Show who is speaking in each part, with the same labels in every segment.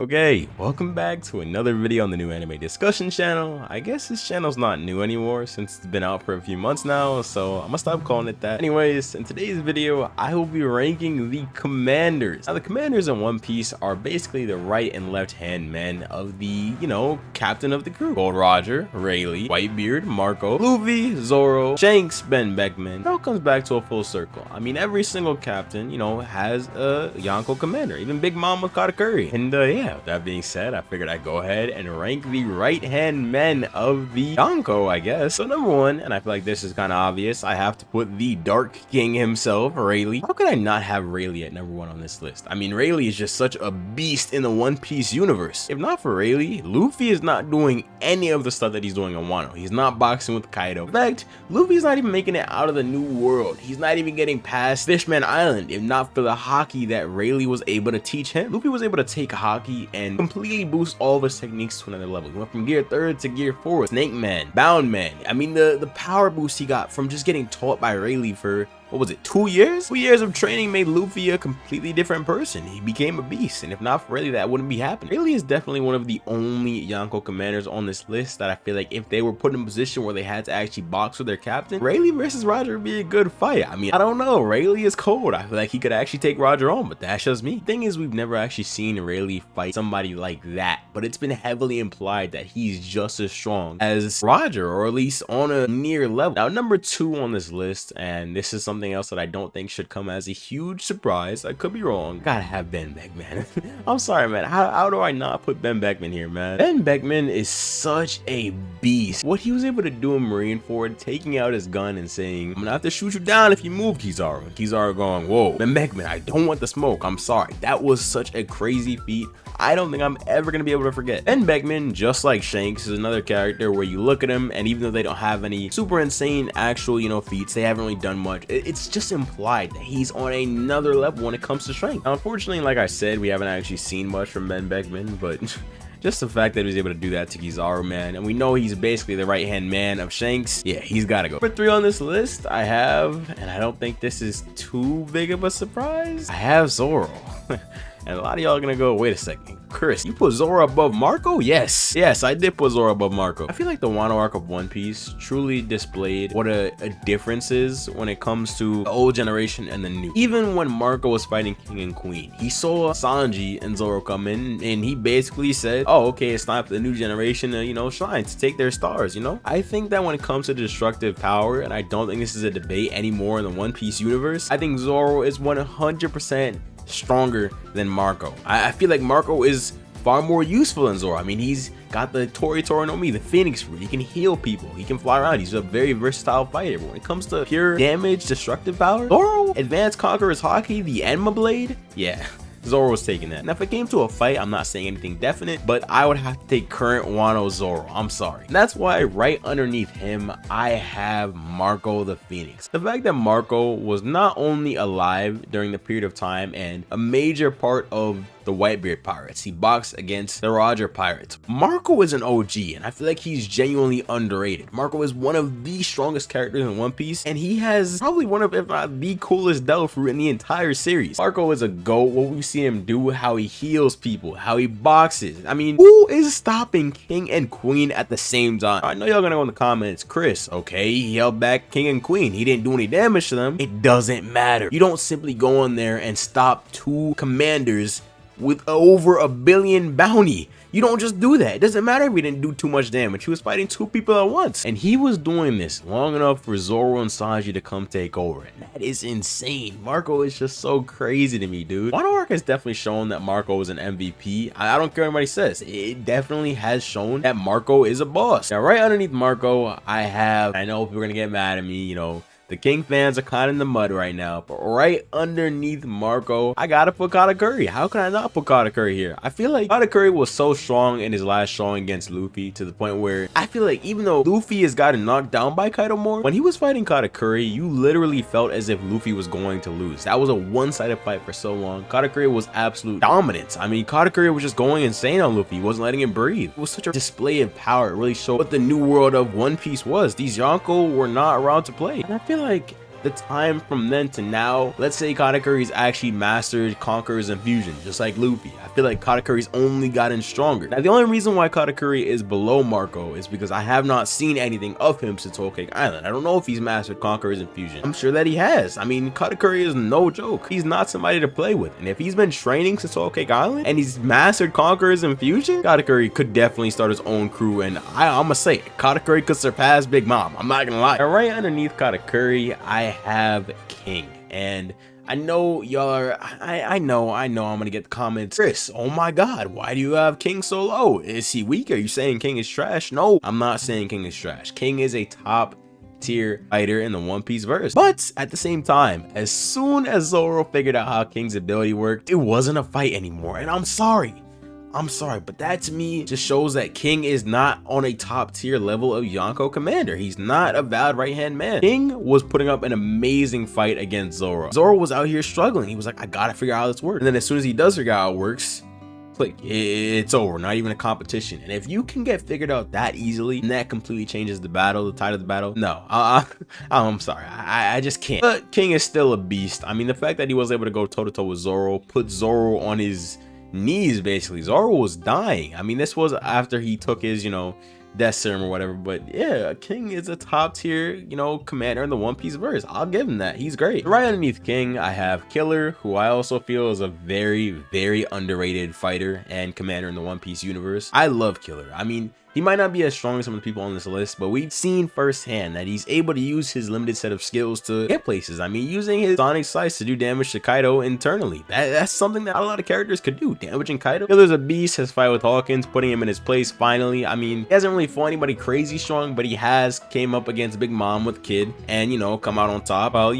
Speaker 1: Okay, welcome back to another video on the new anime discussion channel. I guess this channel's not new anymore since it's been out for a few months now, so I'm gonna stop calling it that. Anyways, in today's video, I will be ranking the commanders. Now, the commanders in One Piece are basically the right and left hand men of the, captain of the crew. Gold Roger, Rayleigh, Whitebeard, Marco, Luffy, Zoro, Shanks, Beckman. It all comes back to a full circle. I mean, every single captain, has a Yonko commander, even Big Mom with Kage. And yeah, with that being said, I figured I'd go ahead and rank the right-hand men of the Yonko, I guess. So number one, and I feel like this is kind of obvious, I have to put the Dark King himself, Rayleigh. How could I not have Rayleigh at number one on this list? I mean, Rayleigh is just such a beast in the One Piece universe. If not for Rayleigh, Luffy is not doing any of the stuff that he's doing on Wano. He's not boxing with Kaido. In fact, Luffy's not even making it out of the New World. He's not even getting past Fishman Island, if not for the haki that Rayleigh was able to teach him. Luffy was able to take haki and completely boost all of his techniques to another level. He went from gear 3rd to gear 4th. Snake Man, Bound Man. I mean, the power boost he got from just getting taught by Rayleigh for, what was it, 2 years? 2 years of training made Luffy a completely different person. He became a beast, and if not for Rayleigh, that wouldn't be happening. Rayleigh is definitely one of the only Yonko commanders on this list that I feel like if they were put in a position where they had to actually box with their captain, Rayleigh versus Roger would be a good fight. I mean, I don't know. Rayleigh is cold. I feel like he could actually take Roger on, but that's just me. The thing is, we've never actually seen Rayleigh fight somebody like that, but it's been heavily implied that he's just as strong as Roger, or at least on a near level. Now, number 2 on this list, and this is something else that I don't think should come as a huge surprise. I could be wrong. Gotta have Beckman. I'm sorry, man. How do I not put Beckman here, man? Beckman is such a beast. What he was able to do in Marineford, taking out his gun and saying, "I'm gonna have to shoot you down if you move, Kizaru." And Kizaru going, "Whoa, Beckman, I don't want the smoke. I'm sorry." That was such a crazy feat. I don't think I'm ever going to be able to forget. And Beckman, just like Shanks, is another character where you look at him, and even though they don't have any super insane actual, feats, they haven't really done much. It's just implied that he's on another level when it comes to strength. Now, unfortunately, like I said, we haven't actually seen much from Beckman, but just the fact that he was able to do that to Kizaru, man, and we know he's basically the right-hand man of Shanks, yeah, he's got to go. Number 3 on this list, I have, and I don't think this is too big of a surprise, I have Zoro. And a lot of y'all are gonna go, wait a second, Chris, you put Zoro above Marco? Yes, I did put Zoro above Marco. I feel like the Wano arc of One Piece truly displayed what a difference is when it comes to the old generation and the new. Even when Marco was fighting King and Queen, he saw Sanji and Zoro come in, and he basically said, oh, okay, it's time for the new generation to, shine, to take their stars, I think that when it comes to destructive power, and I don't think this is a debate anymore in the One Piece universe, I think Zoro is 100% stronger than Marco. I feel like Marco is far more useful than Zoro. I mean, he's got the Tori no Mi, the Phoenix Fruit. He can heal people. He can fly around. He's a very versatile fighter. But when it comes to pure damage, destructive power, Zoro, Advanced Conqueror's Haki, the Enma Blade, yeah, Zoro was taking that. Now, if it came to a fight, I'm not saying anything definite, but I would have to take current Wano Zoro. I'm sorry. And that's why right underneath him, I have Marco the Phoenix. The fact that Marco was not only alive during the period of time and a major part of the Whitebeard pirates, he boxed against the Roger pirates. Marco is an OG, and I feel like he's genuinely underrated. Marco is one of the strongest characters in One Piece, and he has probably one of, if not the coolest devil fruit in the entire series. Marco is a GOAT. What we see him do, how he heals people, how he boxes. I mean, who is stopping King and Queen at the same time? I know y'all gonna go in the comments, Chris, okay, he held back King and Queen. He didn't do any damage to them. It doesn't matter. You don't simply go in there and stop 2 commanders with over $1 billion bounty. You don't just do that. It doesn't matter if he didn't do too much damage. He was fighting 2 people at once, and he was doing this long enough for Zoro and Sanji to come take over, and that is insane. Marco is just so crazy to me, dude. Wano arc has definitely shown that Marco is an MVP. I don't care what anybody says. It definitely has shown that Marco is a boss. Now, right underneath Marco, I know people are gonna get mad at me, the King fans are kind of in the mud right now, but right underneath Marco, I gotta put Katakuri. How can I not put Katakuri here? I feel like Katakuri was so strong in his last showing against Luffy to the point where I feel like even though Luffy has gotten knocked down by Kaido more, when he was fighting Katakuri, you literally felt as if Luffy was going to lose. That was a one-sided fight for so long. Katakuri was absolute dominance. I mean, Katakuri was just going insane on Luffy. He wasn't letting him breathe. It was such a display of power. It really showed what the new world of One Piece was. These Yonko were not around to play. And I feel like the time from then to now, let's say Katakuri's actually mastered Conquerors and Fusion, just like Luffy. I feel like Katakuri's only gotten stronger. Now, the only reason why Katakuri is below Marco is because I have not seen anything of him since Whole Cake Island. I don't know if he's mastered Conquerors and Fusion. I'm sure that he has. I mean, Katakuri is no joke. He's not somebody to play with. And if he's been training since Whole Cake Island and he's mastered Conquerors and Fusion, Katakuri could definitely start his own crew. And I'm gonna say it, Katakuri could surpass Big Mom. I'm not gonna lie. And right underneath Katakuri, I have King. And I know y'all are, I know I'm gonna get the comments. Chris, oh my god, why do you have King so low? Is he weak? Are you saying King is trash? No, I'm not saying King is trash. King is a top tier fighter in the One Piece verse. But at the same time, as soon as Zoro figured out how King's ability worked, it wasn't a fight anymore. And I'm sorry, but that to me just shows that King is not on a top tier level of Yonko commander. He's not a valid right hand man. King was putting up an amazing fight against Zoro. Zoro was out here struggling. He was like, I gotta figure out how this works. And then as soon as he does figure out how it works, click, it's over. Not even a competition. And if you can get figured out that easily, and that completely changes the battle, the tide of the battle, no, I'm sorry, I just can't. But King is still a beast. I mean, the fact that he was able to go toe to toe with Zoro, put Zoro on his knees, basically. Zoro was dying. I mean, this was after he took his, death serum or whatever. But yeah, King is a top tier, commander in the One Piece verse. I'll give him that. He's great. Right underneath King, I have Killer, who I also feel is a very, very underrated fighter and commander in the One Piece universe. I love Killer. I mean, he might not be as strong as some of the people on this list, but we've seen firsthand that he's able to use his limited set of skills to get places. I mean, using his Sonic Slice to do damage to Kaido internally. That's something that not a lot of characters could do, damaging Kaido. Killer's a beast, his fight with Hawkins, putting him in his place finally. I mean, he hasn't really fought anybody crazy strong, but he has came up against Big Mom with Kid and, come out on top. Well,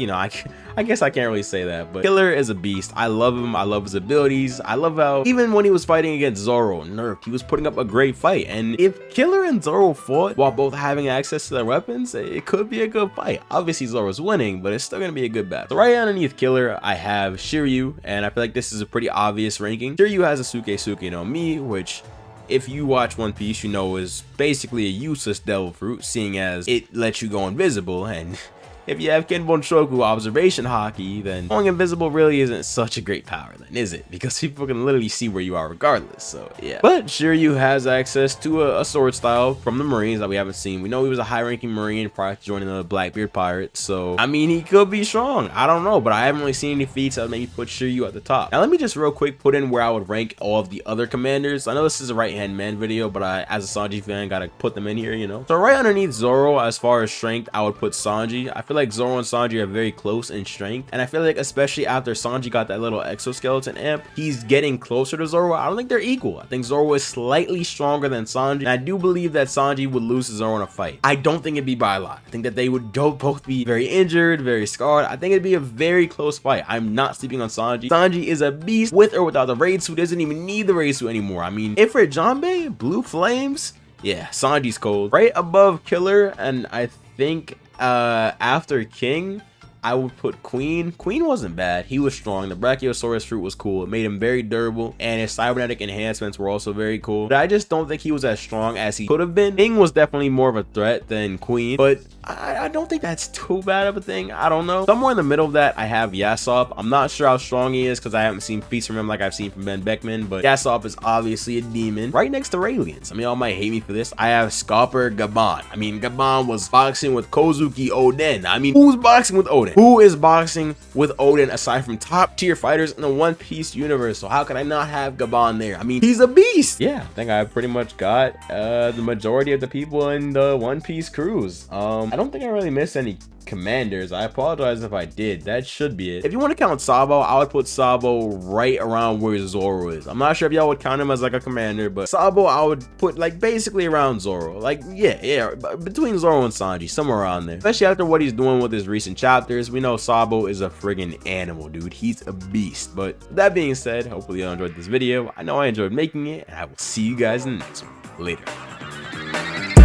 Speaker 1: I guess I can't really say that, but Killer is a beast. I love him. I love his abilities. I love how even when he was fighting against Zoro, nerfed, he was putting up a great fight. And if Killer and Zoro fought while both having access to their weapons, it could be a good fight. Obviously, Zoro's winning, but it's still going to be a good battle. So right underneath Killer, I have Shiryu, and I feel like this is a pretty obvious ranking. Shiryu has a Suke no Mi, which, if you watch One Piece, is basically a useless devil fruit, seeing as it lets you go invisible. And if you have Kenbon Shoku observation hockey, then going invisible really isn't such a great power then, is it? Because people can literally see where you are regardless, so yeah. But Shiryu has access to a sword style from the Marines that we haven't seen. We know he was a high-ranking Marine prior to joining the Blackbeard Pirates, so I mean, he could be strong. I don't know, but I haven't really seen any feats that would maybe put Shiryu at the top. Now let me just real quick put in where I would rank all of the other commanders. I know this is a right-hand man video, but as a Sanji fan, gotta put them in here, So right underneath Zoro, as far as strength, I would put Sanji. I feel like Zoro and Sanji are very close in strength, and I feel like especially after Sanji got that little exoskeleton amp, he's getting closer to Zoro. I don't think they're equal. I think Zoro is slightly stronger than Sanji, and I do believe that Sanji would lose to Zoro in a fight. I don't think it'd be by a lot. I think that they would both be very injured, very scarred. I think it'd be a very close fight. I'm not sleeping on Sanji. Sanji is a beast with or without the raid suit. Doesn't even need the raid suit anymore. I mean, if for Janbei, Blue Flames, yeah, Sanji's cold. Right above Killer, and I think after King, I would put Queen. Queen wasn't bad. He was strong. The Brachiosaurus fruit was cool. It made him very durable, and his cybernetic enhancements were also very cool. But I just don't think he was as strong as he could have been. King was definitely more of a threat than Queen, but I don't think that's too bad of a thing. I don't know. Somewhere in the middle of that, I have Yasop. I'm not sure how strong he is because I haven't seen feats from him like I've seen from Ben Beckman, but Yasop is obviously a demon. Right next to Rayleighs. I mean, y'all might hate me for this. I have Scalper Gaban. I mean, Gaban was boxing with Kozuki Oden. I mean, who's boxing with Oden? Who is boxing with Oden aside from top tier fighters in the One Piece universe? So how can I not have Gaban there? I mean, he's a beast. Yeah, I think I pretty much got the majority of the people in the One Piece crews. I don't think I really missed any commanders. I apologize if I did. That should be it. If you want to count Sabo, I would put Sabo right around where Zoro is. I'm not sure if y'all would count him as like a commander, but Sabo I would put like basically around Zoro. Like yeah, between Zoro and Sanji, somewhere around there. Especially after what he's doing with his recent chapters, we know Sabo is a friggin' animal, dude. He's a beast. But that being said, hopefully y'all enjoyed this video. I know I enjoyed making it, and I will see you guys in the next one. Later.